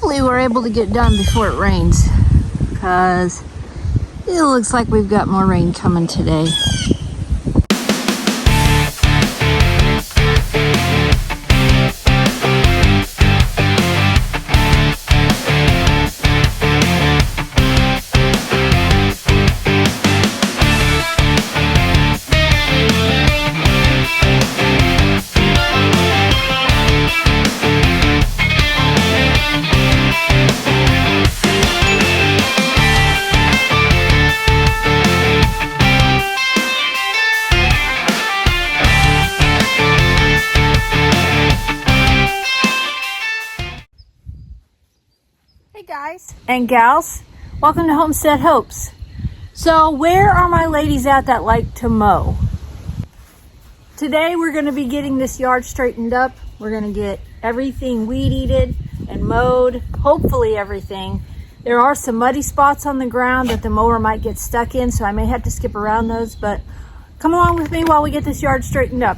hopefully we're able to get done before it rains, because it looks like we've got more rain coming today. Guys and gals, welcome to Homestead Hopes. So where are my ladies at that like to mow? Today we're going to be getting this yard straightened up. We're going to get everything weed eated and mowed, hopefully everything. There are some muddy spots on the ground that the mower might get stuck in, so I may have to skip around those, but come along with me while we get this yard straightened up.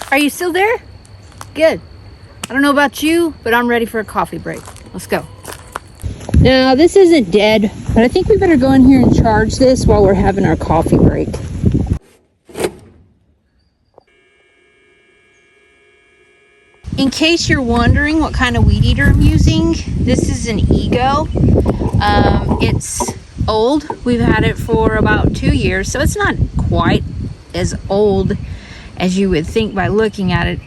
Are you still there? Good. I don't know about you, but I'm ready for a coffee break. Let's go. Now, this isn't dead, but I think we better go in here and charge this while we're having our coffee break. In case you're wondering what kind of weed eater I'm using, this is an Ego. It's old. We've had it for about 2 years, so it's not quite as old as you would think by looking at it.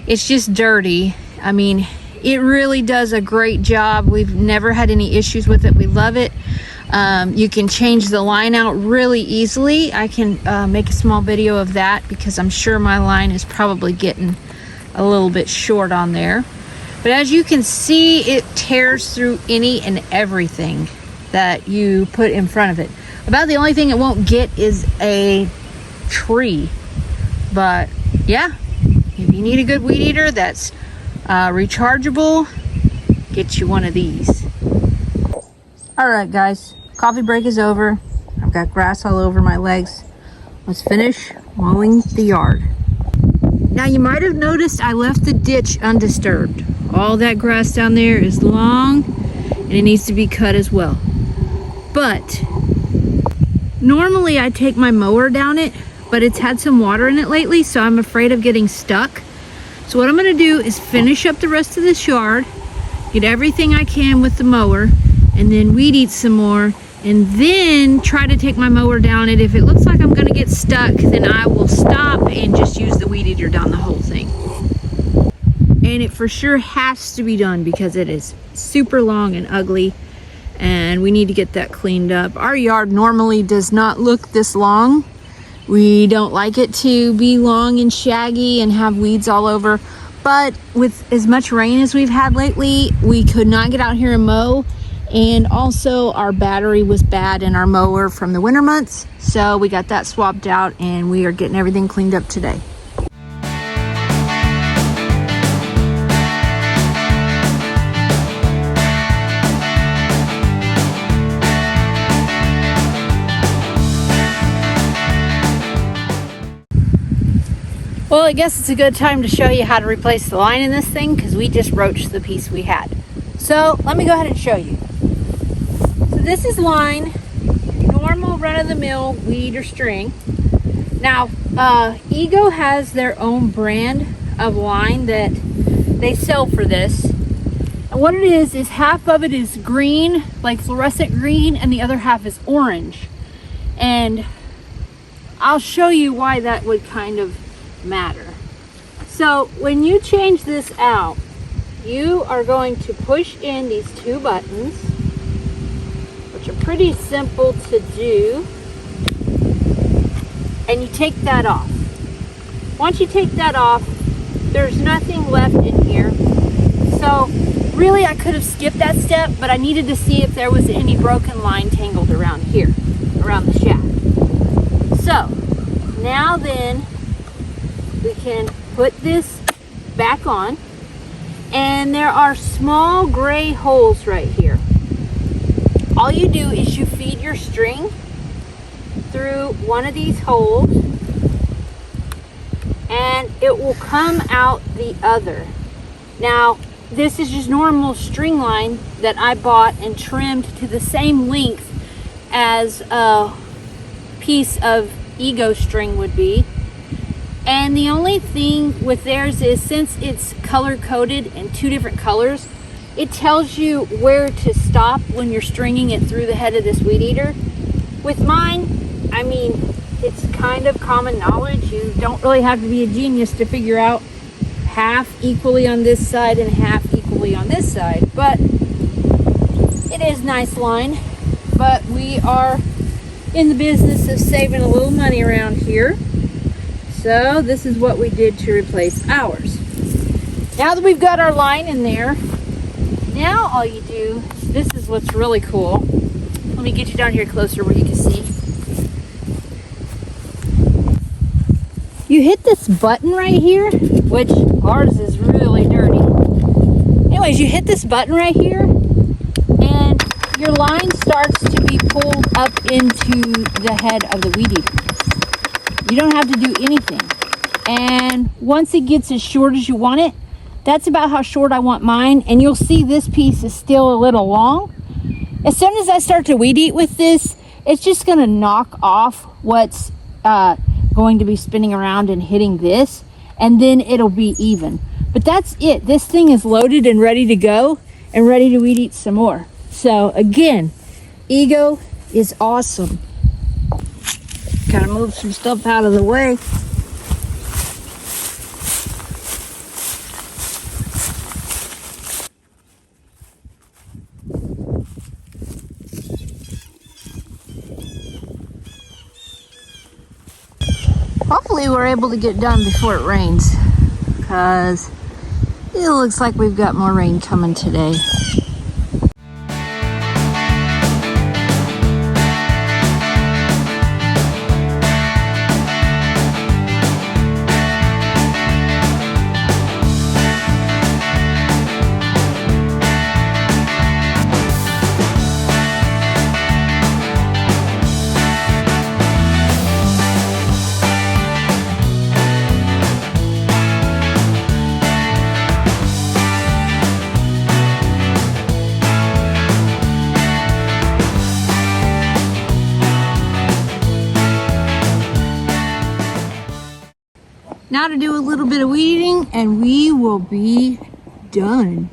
It's just dirty. I mean, it really does a great job. We've never had any issues with it. We love it. You can change the line out really easily. I can make a small video of that because I'm sure my line is probably getting a little bit short on there. But as you can see, it tears through any and everything that you put in front of it. About the only thing it won't get is a tree. But yeah, if you need a good weed eater that's rechargeable, get you one of these. All right, guys, coffee break is over. I've got grass all over my legs. Let's finish mowing the yard. Now you might have noticed I left the ditch undisturbed. All that grass down there is long and it needs to be cut as well. But normally I take my mower down it, but it's had some water in it lately, so I'm afraid of getting stuck. So what I'm gonna do is finish up the rest of this yard, get everything I can with the mower, and then weed eat some more, and then try to take my mower down it. If it looks like I'm gonna get stuck, then I will stop and just use the weed eater down the whole thing. And it for sure has to be done because it is super long and ugly, and we need to get that cleaned up. Our yard normally does not look this long. We don't like it to be long and shaggy and have weeds all over, but with as much rain as we've had lately, we could not get out here and mow. And also our battery was bad in our mower from the winter months, so we got that swapped out and we are getting everything cleaned up today. Well, I guess it's a good time to show you how to replace the line in this thing because we just roached the piece we had. So let me go ahead and show you. So this is line, normal run-of-the-mill weed or string. Now, Ego has their own brand of line that they sell for this. And what it is half of it is green, like fluorescent green, and the other half is orange. And I'll show you why that would kind of matter. So when you change this out, you are going to push in these two buttons, which are pretty simple to do, and you take that off. Once you take that off, there's nothing left in here. So really I could have skipped that step, but I needed to see if there was any broken line tangled around here, around the shaft. So now then we can put this back on, and there are small gray holes right here. All you do is you feed your string through one of these holes and it will come out the other. Now this is just normal string line that I bought and trimmed to the same length as a piece of Ego string would be. And the only thing with theirs is, since it's color coded in two different colors, it tells you where to stop when you're stringing it through the head of this weed eater. With mine, I mean, it's kind of common knowledge. You don't really have to be a genius to figure out half equally on this side and half equally on this side. But it is nice line. But we are in the business of saving a little money around here. So this is what we did to replace ours. Now that we've got our line in there, now all you do, this is what's really cool. Let me get you down here closer where you can see. You hit this button right here, which ours is really dirty. Anyways, you hit this button right here and your line starts to be pulled up into the head of the weed eater. You don't have to do anything. And once it gets as short as you want it, that's about how short I want mine. And you'll see this piece is still a little long. As soon as I start to weed eat with this, it's just gonna knock off what's going to be spinning around and hitting this, and then it'll be even. But that's it. This thing is loaded and ready to go and ready to weed eat some more. So again, Ego is awesome. Gotta move some stuff out of the way. able to get done before it rains, because it looks like we've got more rain coming today. Now to do a little bit of weeding and we will be done.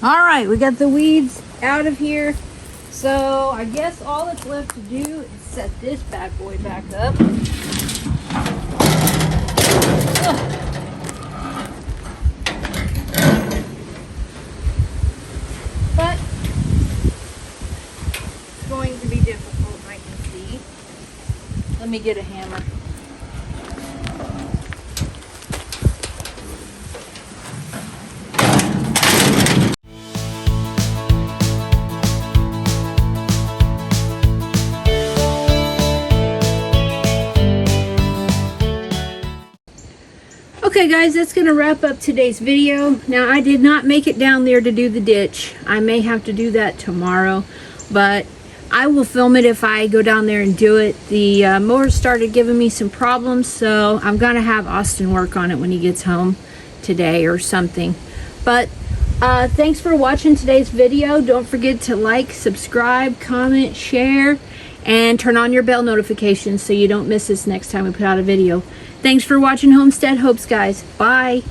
All right, we got the weeds out of here. So I guess all that's left to do is set this bad boy back up. Ugh. But it's going to be difficult, I can see. Let me get a hammer. Okay guys, that's going to wrap up today's video. Now I did not make it down there to do the ditch. I may have to do that tomorrow, but I will film it if I go down there and do it. The mower started giving me some problems, so I'm going to have Austin work on it when he gets home today or something. But thanks for watching today's video. Don't forget to like, subscribe, comment, share, and turn on your bell notifications so you don't miss us next time we put out a video. Thanks for watching Homestead Hopes, guys. Bye.